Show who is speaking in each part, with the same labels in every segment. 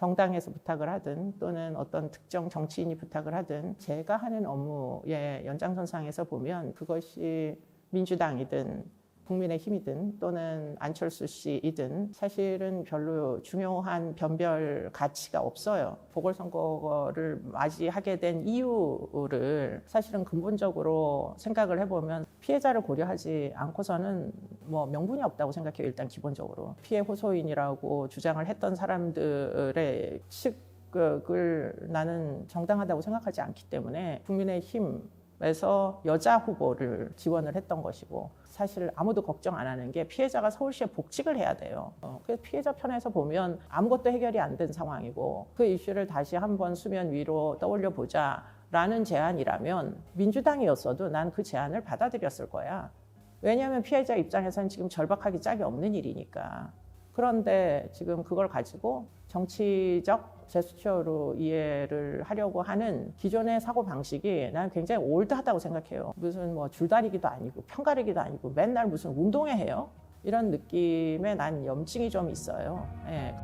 Speaker 1: 정당에서 부탁을 하든 또는 어떤 특정 정치인이 부탁을 하든 제가 하는 업무의 연장선상에서 보면 그것이 민주당이든 국민의힘이든 또는 안철수 씨이든 사실은 별로 중요한 변별 가치가 없어요. 보궐선거를 맞이하게 된 이유를 사실은 근본적으로 생각을 해보면 피해자를 고려하지 않고서는 뭐 명분이 없다고 생각해요. 일단 기본적으로 피해 호소인이라고 주장을 했던 사람들의 측을 나는 정당하다고 생각하지 않기 때문에 국민의힘에서 여자 후보를 지원을 했던 것이고, 사실 아무도 걱정 안 하는 게 피해자가 서울시에 복직을 해야 돼요. 그래서 피해자 편에서 보면 아무것도 해결이 안 된 상황이고, 그 이슈를 다시 한번 수면 위로 떠올려 보자 라는 제안이라면 민주당이었어도 난 그 제안을 받아들였을 거야. 왜냐하면 피해자 입장에서는 지금 절박하기 짝이 없는 일이니까. 그런데 지금 그걸 가지고 정치적 제스처로 이해를 하려고 하는 기존의 사고방식이 난 굉장히 올드하다고 생각해요. 무슨 뭐 줄다리기도 아니고 편가르기도 아니고 맨날 무슨 운동회 해요? 이런 느낌에 난 염증이 좀 있어요. 예.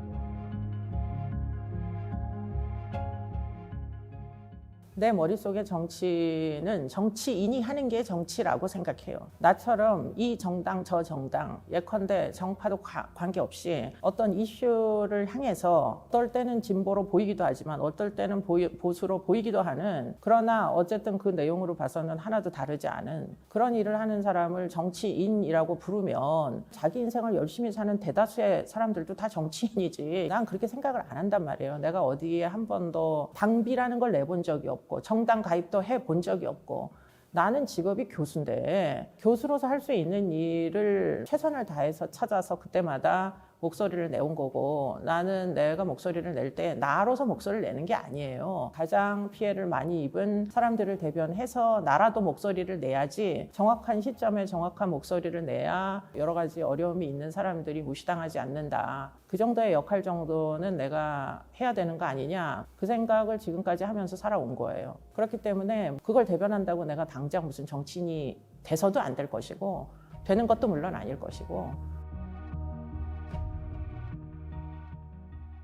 Speaker 1: 내 머릿속에 정치는 정치인이 하는 게 정치라고 생각해요. 나처럼 이 정당 저 정당 예컨대 정파도 관계없이 어떤 이슈를 향해서 어떨 때는 진보로 보이기도 하지만 어떨 때는 보수로 보이기도 하는, 그러나 어쨌든 그 내용으로 봐서는 하나도 다르지 않은 그런 일을 하는 사람을 정치인이라고 부르면 자기 인생을 열심히 사는 대다수의 사람들도 다 정치인이지, 난 그렇게 생각을 안 한단 말이에요. 내가 어디에 한 번도 당비라는 걸 내본 적이 없고 정당 가입도 해본 적이 없고, 나는 직업이 교수인데 교수로서 할 수 있는 일을 최선을 다해서 찾아서 그때마다 목소리를 내온 거고, 나는 내가 목소리를 낼 때 나로서 목소리를 내는 게 아니에요. 가장 피해를 많이 입은 사람들을 대변해서 나라도 목소리를 내야지, 정확한 시점에 정확한 목소리를 내야 여러 가지 어려움이 있는 사람들이 무시당하지 않는다. 그 정도의 역할 정도는 내가 해야 되는 거 아니냐, 그 생각을 지금까지 하면서 살아온 거예요. 그렇기 때문에 그걸 대변한다고 내가 당장 무슨 정치인이 돼서도 안 될 것이고 되는 것도 물론 아닐 것이고,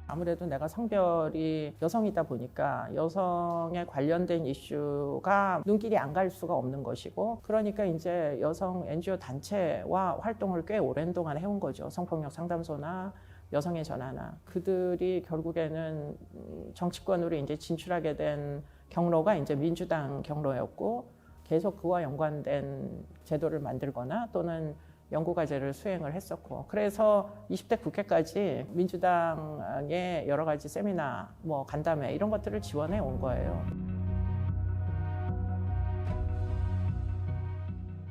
Speaker 1: 아무래도 내가 성별이 여성이다 보니까 여성에 관련된 이슈가 눈길이 안 갈 수가 없는 것이고, 그러니까 이제 여성 NGO 단체와 활동을 꽤 오랜 동안 해온 거죠. 성폭력 상담소나 여성의 전화나. 그들이 결국에는 정치권으로 이제 진출하게 된 경로가 이제 민주당 경로였고, 계속 그와 연관된 제도를 만들거나 또는 연구과제를 수행을 했었고, 그래서 20대 국회까지 민주당의 여러 가지 세미나, 뭐 간담회 이런 것들을 지원해 온 거예요.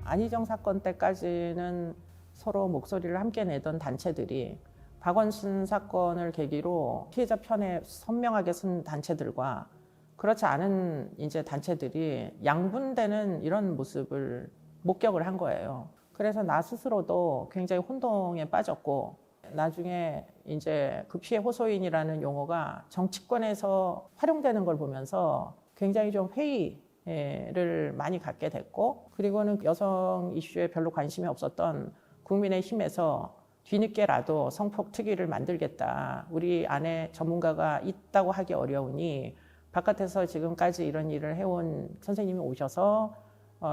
Speaker 1: 안희정 사건 때까지는 서로 목소리를 함께 내던 단체들이 박원순 사건을 계기로 피해자 편에 선명하게 선 단체들과 그렇지 않은 이제 단체들이 양분되는 이런 모습을 목격을 한 거예요. 그래서 나 스스로도 굉장히 혼동에 빠졌고, 나중에 이제 그 피해 호소인이라는 용어가 정치권에서 활용되는 걸 보면서 굉장히 좀 회의를 많이 갖게 됐고, 그리고는 여성 이슈에 별로 관심이 없었던 국민의힘에서 뒤늦게라도 성폭 특위를 만들겠다. 우리 안에 전문가가 있다고 하기 어려우니 바깥에서 지금까지 이런 일을 해온 선생님이 오셔서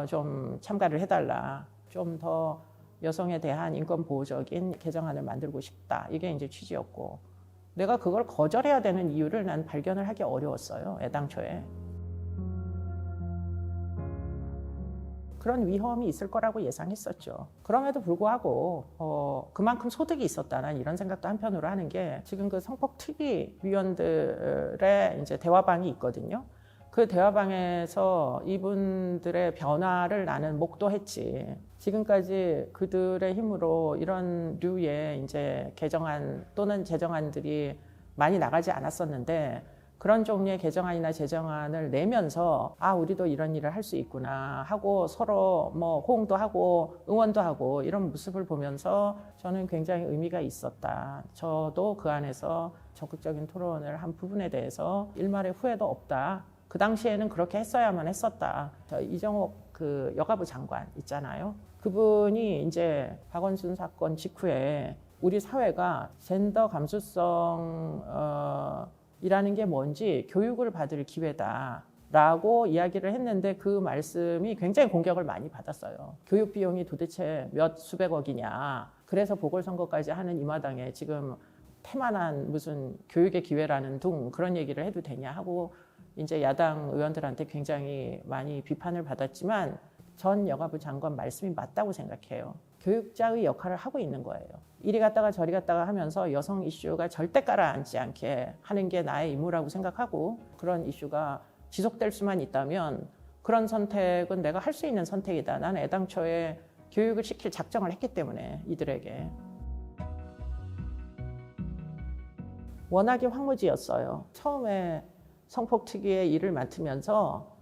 Speaker 1: 좀 참가를 해달라. 좀 더 여성에 대한 인권 보호적인 개정안을 만들고 싶다. 이게 이제 취지였고, 내가 그걸 거절해야 되는 이유를 난 발견을 하기 어려웠어요. 애당초에. 그런 위험이 있을 거라고 예상했었죠. 그럼에도 불구하고 그만큼 소득이 있었다. 난 이런 생각도 한편으로 하는 게, 지금 그 성폭특위 위원들의 이제 대화방이 있거든요. 그 대화방에서 이분들의 변화를 나는 목도했지. 지금까지 그들의 힘으로 이런 류의 이제 개정안 또는 제정안들이 많이 나가지 않았었는데, 그런 종류의 개정안이나 제정안을 내면서 우리도 이런 일을 할 수 있구나 하고 서로 뭐 호응도 하고 응원도 하고 이런 모습을 보면서 저는 굉장히 의미가 있었다. 저도 그 안에서 적극적인 토론을 한 부분에 대해서 일말의 후회도 없다. 그 당시에는 그렇게 했어야만 했었다. 이정옥 그 여가부 장관 있잖아요. 그분이 이제 박원순 사건 직후에 우리 사회가 젠더 감수성 이라는 게 뭔지 교육을 받을 기회다 라고 이야기를 했는데 그 말씀이 굉장히 공격을 많이 받았어요. 교육 비용이 도대체 몇 수백억이냐. 그래서 보궐선거까지 하는 이 마당에 지금 태만한 무슨 교육의 기회라는 둥 그런 얘기를 해도 되냐 하고 이제 야당 의원들한테 굉장히 많이 비판을 받았지만 전 여가부 장관 말씀이 맞다고 생각해요. 교육자의 역할을 하고 있는 거예요. 이리 갔다가 저리 갔다가 하면서 여성 이슈가 절대 가라앉지 않게 하는 게 나의 임무라고 생각하고 그런 이슈가 지속될 수만 있다면 그런 선택은 내가 할 수 있는 선택이다. 나는 애당초에 교육을 시킬 작정을 했기 때문에 이들에게. 워낙에 황무지였어요. 처음에 성폭특위의 일을 맡으면서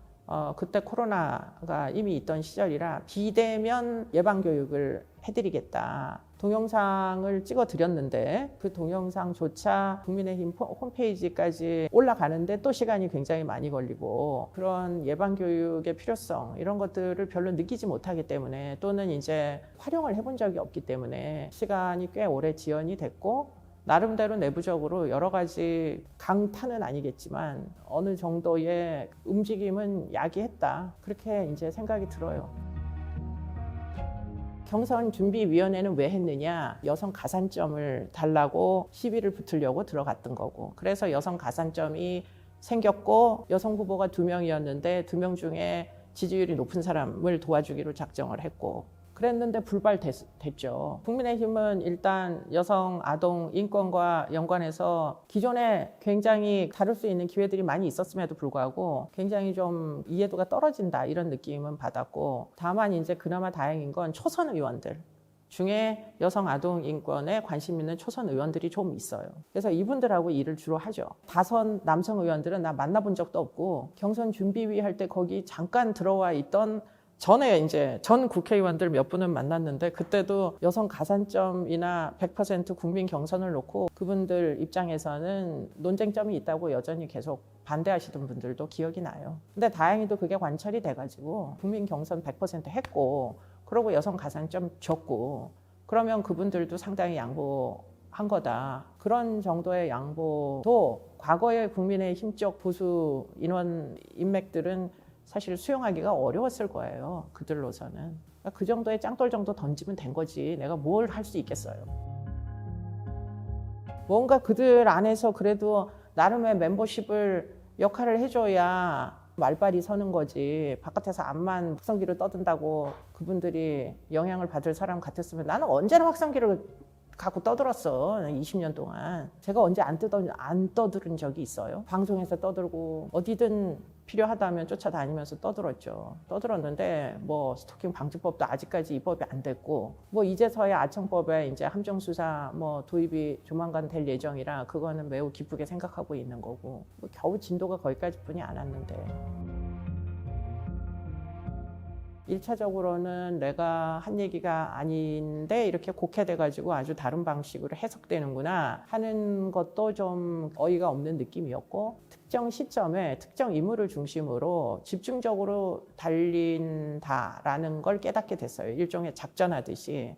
Speaker 1: 그때 코로나가 이미 있던 시절이라 비대면 예방교육을 해드리겠다. 동영상을 찍어 드렸는데 그 동영상조차 국민의힘 홈페이지까지 올라가는데 또 시간이 굉장히 많이 걸리고 그런 예방교육의 필요성 이런 것들을 별로 느끼지 못하기 때문에 또는 이제 활용을 해본 적이 없기 때문에 시간이 꽤 오래 지연이 됐고 나름대로 내부적으로 여러 가지 강타는 아니겠지만 어느 정도의 움직임은 야기했다. 그렇게 이제 생각이 들어요. 경선준비위원회는 왜 했느냐? 여성 가산점을 달라고 시비를 붙으려고 들어갔던 거고. 그래서 여성 가산점이 생겼고 여성 후보가 2명이었는데 2명 중에 지지율이 높은 사람을 도와주기로 작정을 했고 그랬는데 불발됐죠. 국민의힘은 일단 여성 아동 인권과 연관해서 기존에 굉장히 다룰 수 있는 기회들이 많이 있었음에도 불구하고 굉장히 좀 이해도가 떨어진다 이런 느낌은 받았고 다만 이제 그나마 다행인 건 초선 의원들 중에 여성 아동 인권에 관심 있는 초선 의원들이 좀 있어요. 그래서 이분들하고 일을 주로 하죠. 다선 남성 의원들은 나 만나본 적도 없고 경선 준비위 할 때 거기 잠깐 들어와 있던 전에 이제 전 국회의원들 몇 분은 만났는데 그때도 여성 가산점이나 100% 국민 경선을 놓고 그분들 입장에서는 논쟁점이 있다고 여전히 계속 반대하시던 분들도 기억이 나요. 근데 다행히도 그게 관철이 돼가지고 국민 경선 100% 했고 그러고 여성 가산점 줬고 그러면 그분들도 상당히 양보한 거다. 그런 정도의 양보도 과거의 국민의힘 쪽 보수 인원 인맥들은 사실 수용하기가 어려웠을 거예요. 그들로서는. 그 정도의 짱돌 정도 던지면 된 거지. 내가 뭘 할 수 있겠어요. 뭔가 그들 안에서 그래도 나름의 멤버십을 역할을 해줘야 말발이 서는 거지. 바깥에서 암만 확성기를 떠든다고 그분들이 영향을 받을 사람 같았으면 나는 언제나 확성기를 갖고 떠들었어. 20년 동안. 제가 언제 안 떠들은 적이 있어요. 방송에서 떠들고 어디든 필요하다면 쫓아다니면서 떠들었죠. 떠들었는데 뭐 스토킹 방지법도 아직까지 입법이 안 됐고 뭐 이제서야 아청법에 이제 함정수사 뭐 도입이 조만간 될 예정이라 그거는 매우 기쁘게 생각하고 있는 거고 뭐 겨우 진도가 거기까지뿐이 않았는데 1차적으로는 내가 한 얘기가 아닌데 이렇게 곡해돼가지고 아주 다른 방식으로 해석되는구나 하는 것도 좀 어이가 없는 느낌이었고 특정 시점에 특정 인물을 중심으로 집중적으로 달린다라는 걸 깨닫게 됐어요. 일종의 작전하듯이.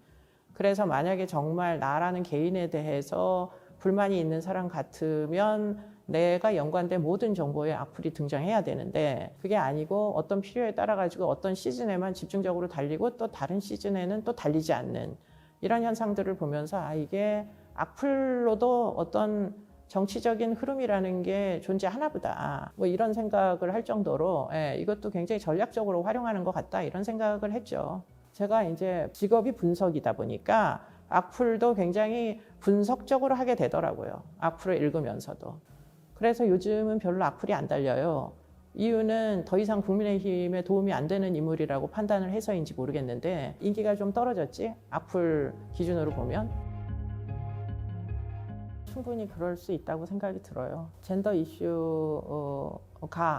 Speaker 1: 그래서 만약에 정말 나라는 개인에 대해서 불만이 있는 사람 같으면 내가 연관된 모든 정보에 악플이 등장해야 되는데 그게 아니고 어떤 필요에 따라 가지고 어떤 시즌에만 집중적으로 달리고 또 다른 시즌에는 또 달리지 않는 이런 현상들을 보면서 아 이게 악플로도 어떤 정치적인 흐름이라는 게 존재하나 보다 뭐 이런 생각을 할 정도로 이것도 굉장히 전략적으로 활용하는 것 같다 이런 생각을 했죠. 제가 이제 직업이 분석이다 보니까 악플도 굉장히 분석적으로 하게 되더라고요. 악플을 읽으면서도. 그래서 요즘은 별로 악플이 안 달려요. 이유는 더 이상 국민의힘에 도움이 안 되는 인물이라고 판단을 해서인지 모르겠는데 인기가 좀 떨어졌지? 악플 기준으로 보면. 충분히 그럴 수 있다고 생각이 들어요. 젠더 이슈가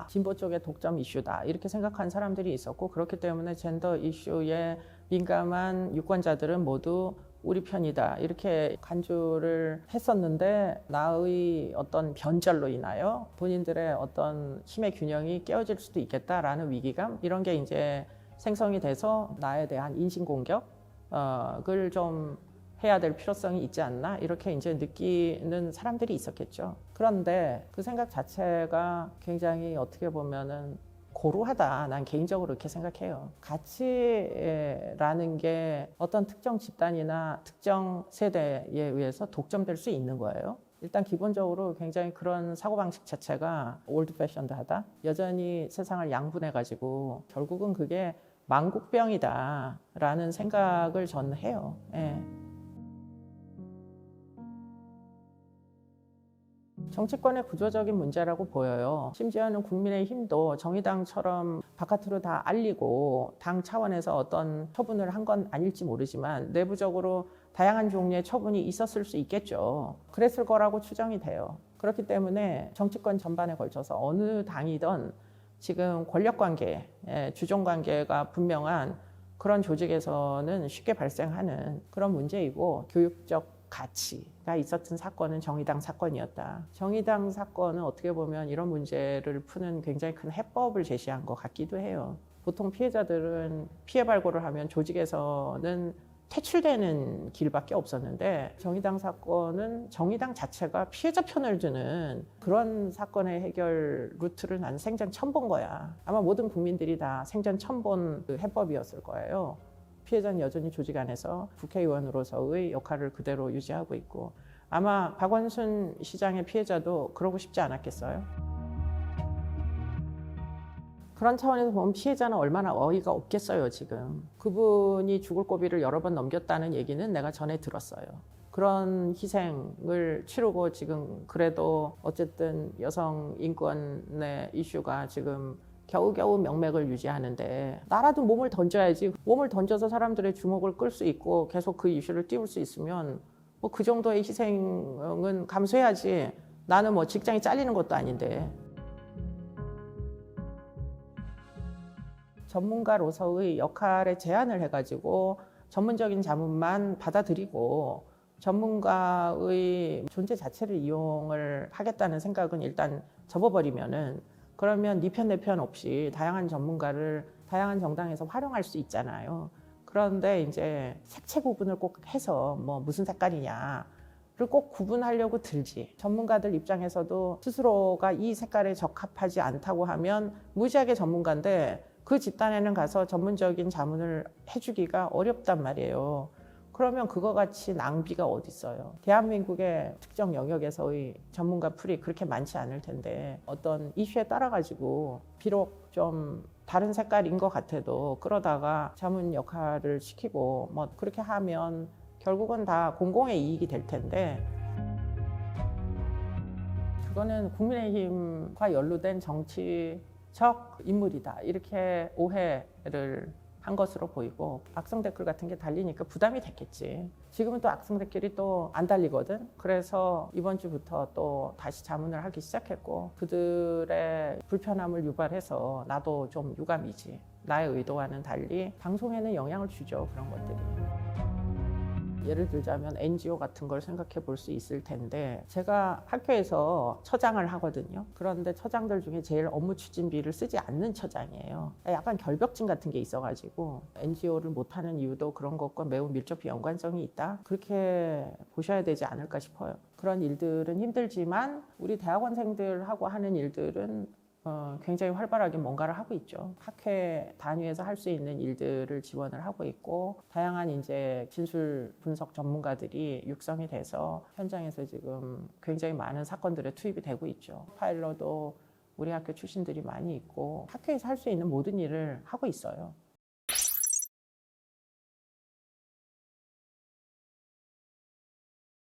Speaker 1: 진보 쪽의 독점 이슈다 이렇게 생각한 사람들이 있었고 그렇기 때문에 젠더 이슈에 민감한 유권자들은 모두 우리 편이다 이렇게 간주를 했었는데 나의 어떤 변절로 인하여 본인들의 어떤 힘의 균형이 깨어질 수도 있겠다라는 위기감 이런 게 이제 생성이 돼서 나에 대한 인신공격을 좀 해야 될 필요성이 있지 않나 이렇게 이제 느끼는 사람들이 있었겠죠. 그런데 그 생각 자체가 굉장히 어떻게 보면은 고루하다. 난 개인적으로 이렇게 생각해요. 가치라는 게 어떤 특정 집단이나 특정 세대에 의해서 독점될 수 있는 거예요. 일단 기본적으로 굉장히 그런 사고방식 자체가 올드 패션드하다. 여전히 세상을 양분해가지고 결국은 그게 망국병이다라는 생각을 저는 해요. 예. 정치권의 구조적인 문제라고 보여요. 심지어는 국민의힘도 정의당처럼 바깥으로 다 알리고 당 차원에서 어떤 처분을 한 건 아닐지 모르지만 내부적으로 다양한 종류의 처분이 있었을 수 있겠죠. 그랬을 거라고 추정이 돼요. 그렇기 때문에 정치권 전반에 걸쳐서 어느 당이든 지금 권력관계, 주종관계가 분명한 그런 조직에서는 쉽게 발생하는 그런 문제이고 교육적 가치가 있었던 사건은 정의당 사건이었다. 정의당 사건은 어떻게 보면 이런 문제를 푸는 굉장히 큰 해법을 제시한 것 같기도 해요. 보통 피해자들은 피해 발굴을 하면 조직에서는 퇴출되는 길밖에 없었는데 정의당 사건은 정의당 자체가 피해자 편을 드는 그런 사건의 해결 루트를 나는 생전 처음 본 거야. 아마 모든 국민들이 다 생전 처음 본 그 해법이었을 거예요. 피해자는 여전히 조직 안에서 국회의원으로서의 역할을 그대로 유지하고 있고 아마 박원순 시장의 피해자도 그러고 싶지 않았겠어요? 그런 차원에서 보면 피해자는 얼마나 어이가 없겠어요, 지금. 그분이 죽을 고비를 여러 번 넘겼다는 얘기는 내가 전에 들었어요. 그런 희생을 치르고 지금 그래도 어쨌든 여성 인권의 이슈가 지금 겨우겨우 명맥을 유지하는데 나라도 몸을 던져야지. 몸을 던져서 사람들의 주목을 끌 수 있고 계속 그 이슈를 띄울 수 있으면 뭐 그 정도의 희생은 감수해야지. 나는 뭐 직장이 잘리는 것도 아닌데. 전문가로서의 역할에 제한을 해가지고 전문적인 자문만 받아들이고 전문가의 존재 자체를 이용을 하겠다는 생각은 일단 접어버리면은 그러면 네 편 내 편 없이 다양한 전문가를 다양한 정당에서 활용할 수 있잖아요. 그런데 이제 색채 구분을 꼭 해서 뭐 무슨 색깔이냐 를 꼭 구분하려고 들지. 전문가들 입장에서도 스스로가 이 색깔에 적합하지 않다고 하면 무지하게 전문가인데 그 집단에는 가서 전문적인 자문을 해주기가 어렵단 말이에요. 그러면 그거 같이 낭비가 어디 있어요. 대한민국의 특정 영역에서의 전문가 풀이 그렇게 많지 않을 텐데 어떤 이슈에 따라 가지고 비록 좀 다른 색깔인 것 같아도 끌어다가 자문 역할을 시키고 뭐 그렇게 하면 결국은 다 공공의 이익이 될 텐데 그거는 국민의힘과 연루된 정치적 인물이다 이렇게 오해를 한 것으로 보이고 악성 댓글 같은 게 달리니까 부담이 됐겠지. 지금은 또 악성 댓글이 또 안 달리거든. 그래서 이번 주부터 또 다시 자문을 하기 시작했고 그들의 불편함을 유발해서 나도 좀 유감이지. 나의 의도와는 달리 방송에는 영향을 주죠. 그런 것들이. 예를 들자면 NGO 같은 걸 생각해 볼 수 있을 텐데 제가 학교에서 처장을 하거든요. 그런데 처장들 중에 제일 업무 추진비를 쓰지 않는 처장이에요. 약간 결벽증 같은 게 있어가지고 NGO를 못하는 이유도 그런 것과 매우 밀접 연관성이 있다. 그렇게 보셔야 되지 않을까 싶어요. 그런 일들은 힘들지만 우리 대학원생들하고 하는 일들은 굉장히 활발하게 뭔가를 하고 있죠. 학회 단위에서 할 수 있는 일들을 지원을 하고 있고 다양한 이제 진술 분석 전문가들이 육성이 돼서 현장에서 지금 굉장히 많은 사건들에 투입이 되고 있죠. 파일러도 우리 학교 출신들이 많이 있고 학회에서 할 수 있는 모든 일을 하고 있어요.